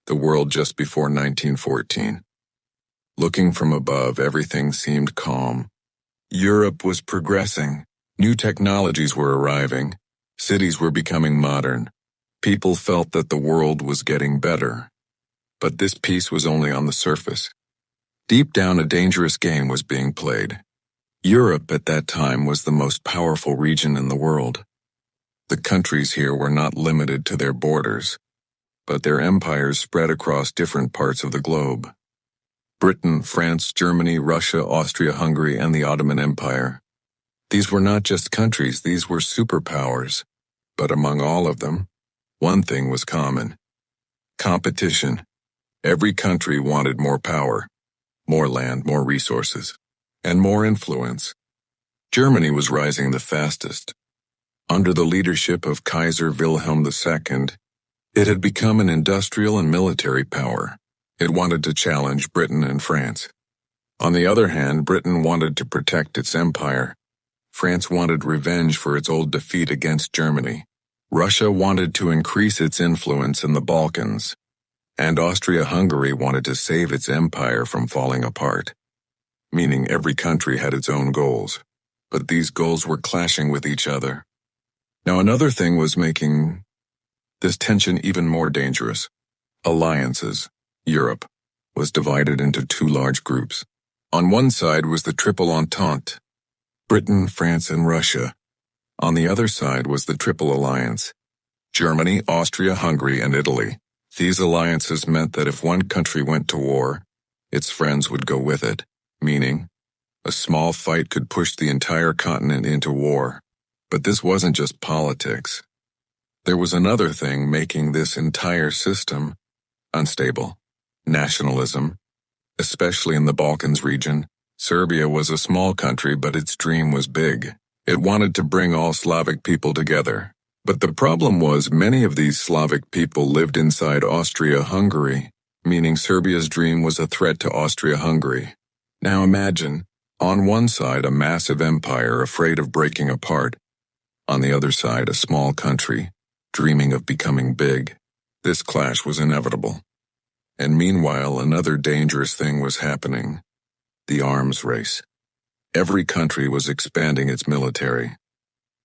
the world just before 1914. Looking from above, everything seemed calm. Europe was progressing. New technologies were arriving. Cities were becoming modern. People felt that the world was getting better. But this peace was only on the surface. Deep down, a dangerous game was being played. Europe at that time was the most powerful region in the world. The countries here were not limited to their borders, but their empires spread across different parts of the globe. Britain, France, Germany, Russia, Austria-Hungary, and the Ottoman Empire. These were not just countries, these were superpowers. But among all of them, one thing was common: competition. Every country wanted more power, more land, more resources, and more influence. Germany was rising the fastest. Under the leadership of Kaiser Wilhelm II, it had become an industrial and military power. It wanted to challenge Britain and France. On the other hand, Britain wanted to protect its empire. France wanted revenge for its old defeat against Germany. Russia wanted to increase its influence in the Balkans. And Austria-Hungary wanted to save its empire from falling apart. Meaning every country had its own goals. But these goals were clashing with each other. Now another thing was making this tension even more dangerous. Alliances. Europe was divided into two large groups. On one side was the Triple Entente: Britain, France, and Russia. On the other side was the Triple Alliance: Germany, Austria-Hungary, and Italy. These alliances meant that if one country went to war, its friends would go with it, meaning a small fight could push the entire continent into war. But this wasn't just politics. There was another thing making this entire system unstable: nationalism. Especially in the Balkans region, Serbia was a small country, but its dream was big. It wanted to bring all Slavic people together. But the problem was many of these Slavic people lived inside Austria-Hungary, meaning Serbia's dream was a threat to Austria-Hungary. Now imagine, on one side a massive empire afraid of breaking apart, on the other side a small country dreaming of becoming big. This clash was inevitable. And meanwhile, another dangerous thing was happening: the arms race. Every country was expanding its military.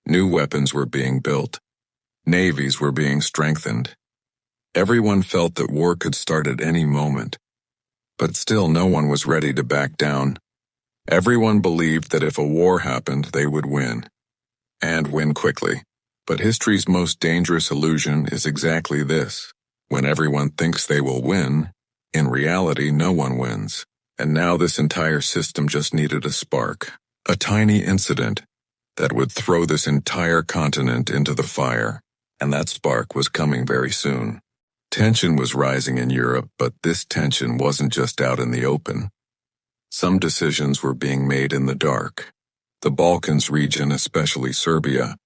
New weapons were being built. Navies were being strengthened. Everyone felt that war could start at any moment. But still no one was ready to back down. Everyone believed that if a war happened, they would win. And win quickly. But history's most dangerous illusion is exactly this: when everyone thinks they will win, in reality no one wins. And now this entire system just needed a spark, a tiny incident that would throw this entire continent into the fire. And that spark was coming very soon. Tension was rising in Europe, but this tension wasn't just out in the open. Some decisions were being made in the dark. The Balkans region, especially Serbia,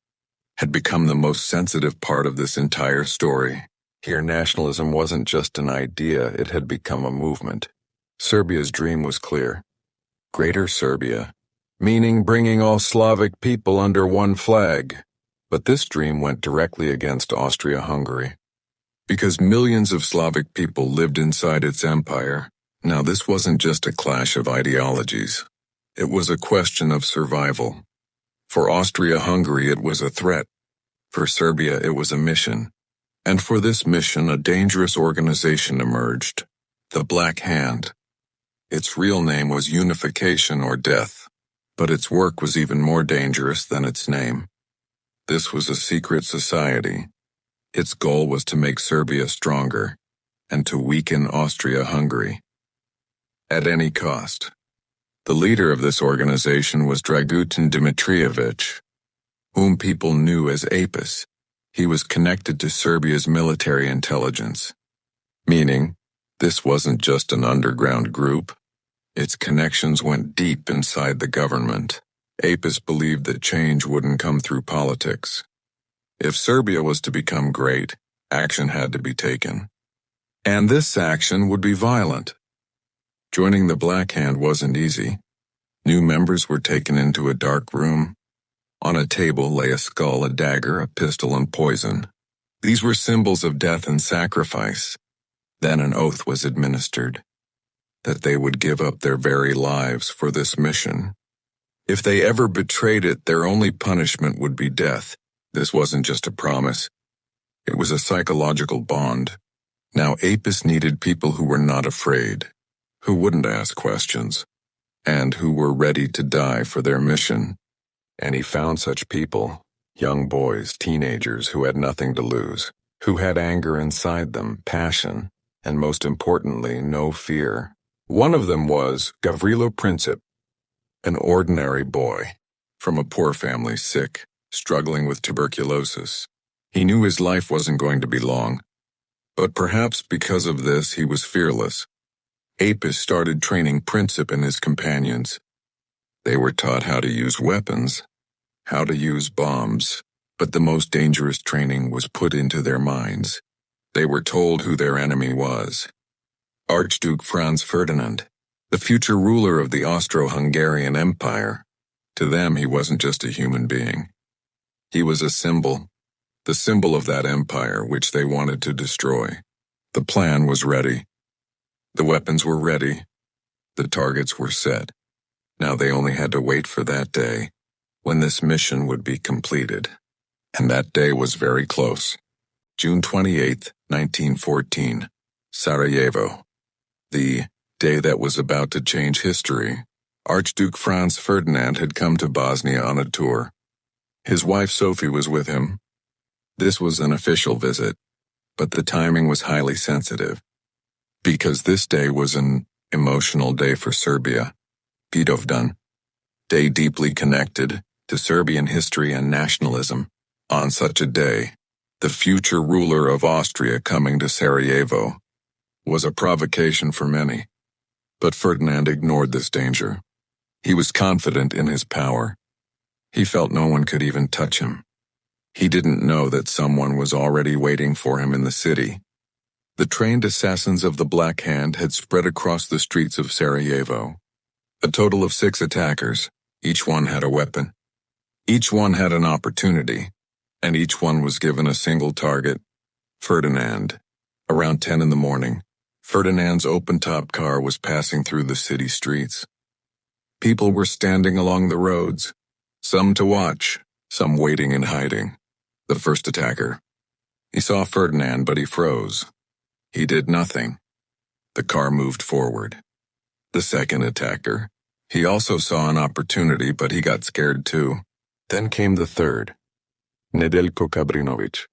had become the most sensitive part of this entire story. Here nationalism wasn't just an idea, it had become a movement. Serbia's dream was clear: Greater Serbia, meaning bringing all Slavic people under one flag. But this dream went directly against Austria-Hungary. Because millions of Slavic people lived inside its empire. Now this wasn't just a clash of ideologies. It was a question of survival. For Austria-Hungary it was a threat. For Serbia it was a mission. And for this mission a dangerous organization emerged: the Black Hand. Its real name was Unification or Death, but its work was even more dangerous than its name. This was a secret society. Its goal was to make Serbia stronger and to weaken Austria-Hungary at any cost. The leader of this organization was Dragutin Dimitrijević, whom people knew as Apis. He was connected to Serbia's military intelligence, meaning this wasn't just an underground group. Its connections went deep inside the government. Apis believed that change wouldn't come through politics. If Serbia was to become great, action had to be taken. And this action would be violent. Joining the Black Hand wasn't easy. New members were taken into a dark room. On a table lay a skull, a dagger, a pistol, and poison. These were symbols of death and sacrifice. Then an oath was administered that they would give up their very lives for this mission. If they ever betrayed it, their only punishment would be death. This wasn't just a promise. It was a psychological bond. Now Apis needed people who were not afraid, who wouldn't ask questions, and who were ready to die for their mission. And he found such people, young boys, teenagers who had nothing to lose, who had anger inside them, passion, and most importantly, no fear. One of them was Gavrilo Princip, an ordinary boy from a poor family, sick, struggling with tuberculosis. He knew his life wasn't going to be long, but perhaps because of this he was fearless. Apis started training Princip and his companions. They were taught how to use weapons, how to use bombs, but the most dangerous training was put into their minds. They were told who their enemy was. Archduke Franz Ferdinand, the future ruler of the Austro-Hungarian Empire. To them, he wasn't just a human being. He was a symbol, the symbol of that empire which they wanted to destroy. The plan was ready. The weapons were ready. The targets were set. Now they only had to wait for that day, when this mission would be completed. And that day was very close. June 28, 1914, Sarajevo. The day that was about to change history. Archduke Franz Ferdinand had come to Bosnia on a tour. His wife Sophie was with him. This was an official visit, but the timing was highly sensitive, because this day was an emotional day for Serbia. Vidovdan, day deeply connected to Serbian history and nationalism. On such a day, the future ruler of Austria coming to Sarajevo was a provocation for many. But Ferdinand ignored this danger. He was confident in his power. He felt no one could even touch him. He didn't know that someone was already waiting for him in the city. The trained assassins of the Black Hand had spread across the streets of Sarajevo. A total of 6 attackers. Each one had a weapon. Each one had an opportunity, and each one was given a single target. Ferdinand. Around 10 in the morning, Ferdinand's open-top car was passing through the city streets. People were standing along the roads, some to watch, some waiting and hiding. The first attacker. He saw Ferdinand, but he froze. He did nothing. The car moved forward. The second attacker. He also saw an opportunity, but he got scared too. Then came the third. Nedeljko Kabrinović.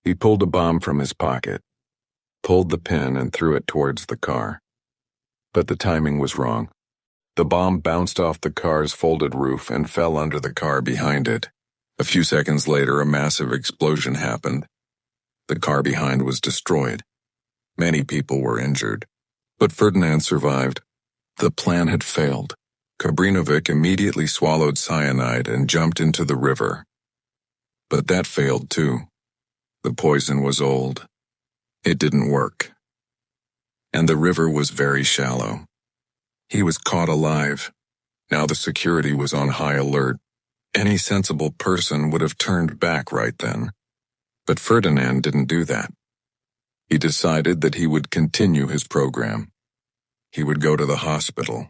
He pulled a bomb from his pocket, pulled the pin and threw it towards the car. But the timing was wrong. The bomb bounced off the car's folded roof and fell under the car behind it. A few seconds later, a massive explosion happened. The car behind was destroyed. Many people were injured. But Ferdinand survived. The plan had failed. Kabrinović immediately swallowed cyanide and jumped into the river. But that failed too. The poison was old. It didn't work. And the river was very shallow. He was caught alive. Now the security was on high alert. Any sensible person would have turned back right then. But Ferdinand didn't do that. He decided that he would continue his program. He would go to the hospital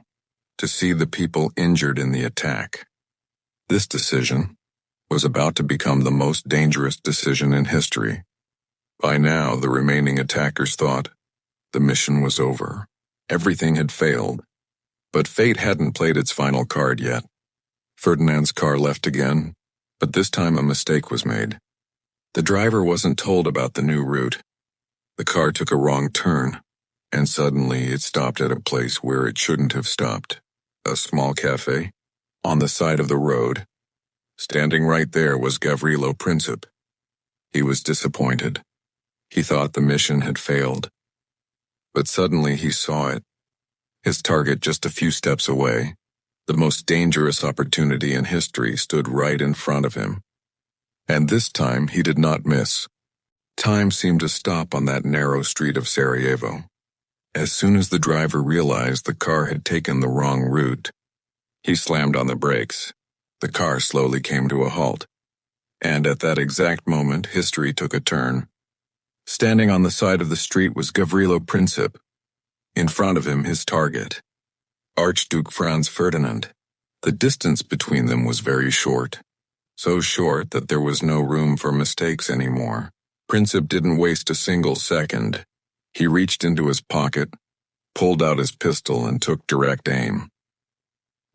to see the people injured in the attack. This decision was about to become the most dangerous decision in history. By now, the remaining attackers thought the mission was over. Everything had failed. But fate hadn't played its final card yet. Ferdinand's car left again, but this time a mistake was made. The driver wasn't told about the new route. The car took a wrong turn, and suddenly it stopped at a place where it shouldn't have stopped. A small cafe, on the side of the road. Standing right there was Gavrilo Princip. He was disappointed. He thought the mission had failed. But suddenly he saw it. His target just a few steps away. The most dangerous opportunity in history stood right in front of him. And this time he did not miss. Time seemed to stop on that narrow street of Sarajevo. As soon as the driver realized the car had taken the wrong route, he slammed on the brakes. The car slowly came to a halt. And at that exact moment, history took a turn. Standing on the side of the street was Gavrilo Princip. In front of him, his target, Archduke Franz Ferdinand. The distance between them was very short. So short that there was no room for mistakes anymore. Princip didn't waste a single second. He reached into his pocket, pulled out his pistol, and took direct aim.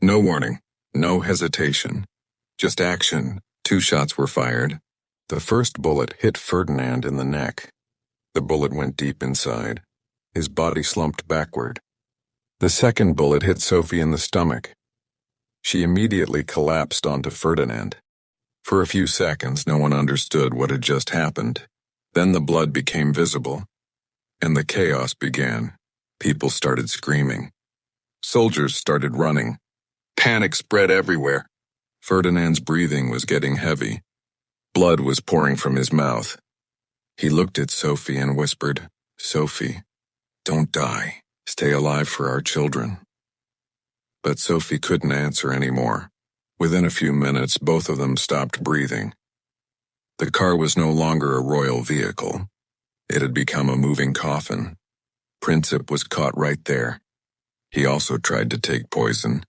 No warning, no hesitation, just action. 2 shots were fired. The first bullet hit Ferdinand in the neck. The bullet went deep inside. His body slumped backward. The second bullet hit Sophie in the stomach. She immediately collapsed onto Ferdinand. For a few seconds, no one understood what had just happened. Then the blood became visible, and the chaos began. People started screaming. Soldiers started running. Panic spread everywhere. Ferdinand's breathing was getting heavy. Blood was pouring from his mouth. He looked at Sophie and whispered, "Sophie, don't die. Stay alive for our children." But Sophie couldn't answer anymore. Within a few minutes, both of them stopped breathing. The car was no longer a royal vehicle. It had become a moving coffin. Princip was caught right there. He also tried to take poison,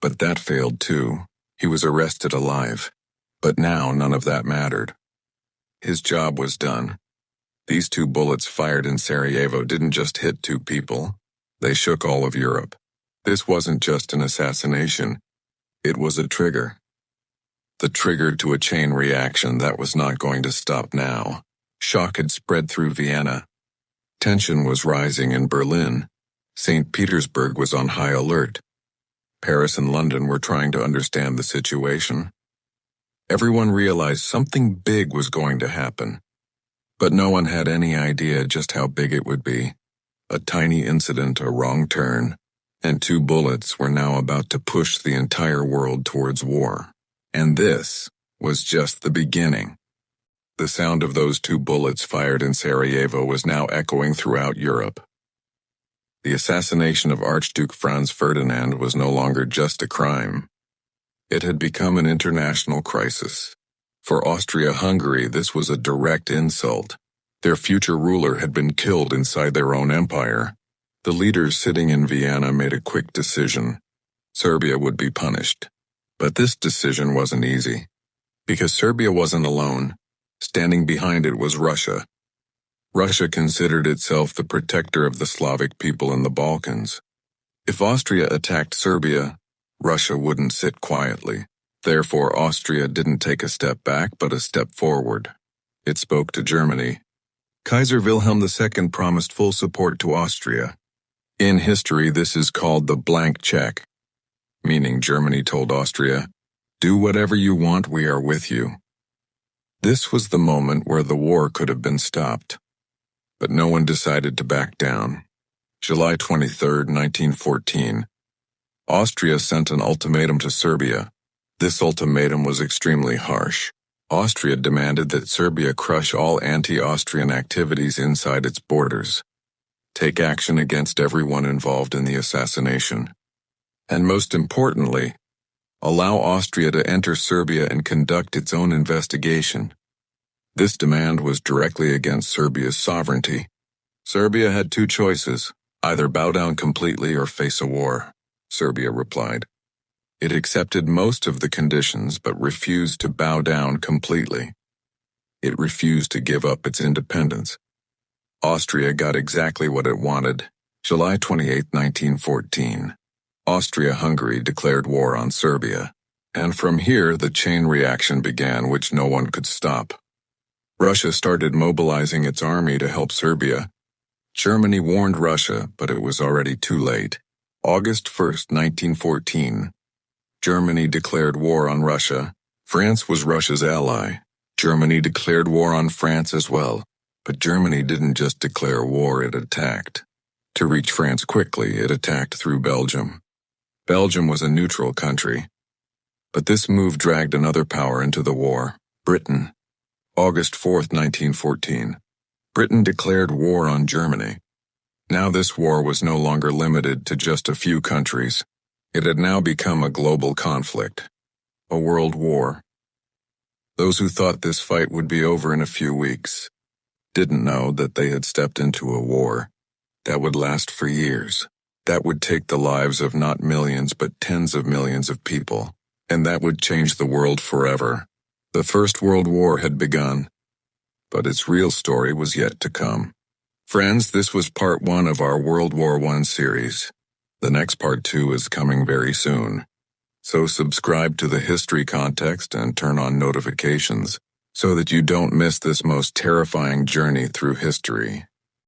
but that failed too. He was arrested alive. But now none of that mattered. His job was done. These 2 bullets fired in Sarajevo didn't just hit 2 people. They shook all of Europe. This wasn't just an assassination. It was a trigger. The trigger to a chain reaction that was not going to stop now. Shock had spread through Vienna. Tension was rising in Berlin. St. Petersburg was on high alert. Paris and London were trying to understand the situation. Everyone realized something big was going to happen. But no one had any idea just how big it would be. A tiny incident, a wrong turn, and 2 bullets were now about to push the entire world towards war. And this was just the beginning. The sound of those 2 bullets fired in Sarajevo was now echoing throughout Europe. The assassination of Archduke Franz Ferdinand was no longer just a crime. It had become an international crisis. For Austria-Hungary, this was a direct insult. Their future ruler had been killed inside their own empire. The leaders sitting in Vienna made a quick decision. Serbia would be punished. But this decision wasn't easy. Because Serbia wasn't alone. Standing behind it was Russia. Russia considered itself the protector of the Slavic people in the Balkans. If Austria attacked Serbia, Russia wouldn't sit quietly. Therefore, Austria didn't take a step back but a step forward. It spoke to Germany. Kaiser Wilhelm II promised full support to Austria. In history, this is called the blank check, meaning Germany told Austria, "Do whatever you want, we are with you." This was the moment where the war could have been stopped. But no one decided to back down. July 23, 1914. Austria sent an ultimatum to Serbia. This ultimatum was extremely harsh. Austria demanded that Serbia crush all anti-Austrian activities inside its borders, take action against everyone involved in the assassination, and most importantly, allow Austria to enter Serbia and conduct its own investigation. This demand was directly against Serbia's sovereignty. Serbia had 2 choices, either bow down completely or face a war. Serbia replied. It accepted most of the conditions but refused to bow down completely. It refused to give up its independence. Austria got exactly what it wanted. July 28, 1914. Austria-Hungary declared war on Serbia. And from here the chain reaction began which no one could stop. Russia started mobilizing its army to help Serbia. Germany warned Russia, but it was already too late. August 1, 1914. Germany declared war on Russia. France was Russia's ally. Germany declared war on France as well. But Germany didn't just declare war, it attacked. To reach France quickly, it attacked through Belgium. Belgium was a neutral country. But this move dragged another power into the war, Britain. August 4, 1914. Britain declared war on Germany. Now this war was no longer limited to just a few countries. It had now become a global conflict, a world war. Those who thought this fight would be over in a few weeks didn't know that they had stepped into a war that would last for years, that would take the lives of not millions but tens of millions of people, and that would change the world forever. The First World War had begun, but its real story was yet to come. Friends, this was part 1 of our World War I series. The next part 2 is coming very soon. So subscribe to the History Context and turn on notifications so that you don't miss this most terrifying journey through history.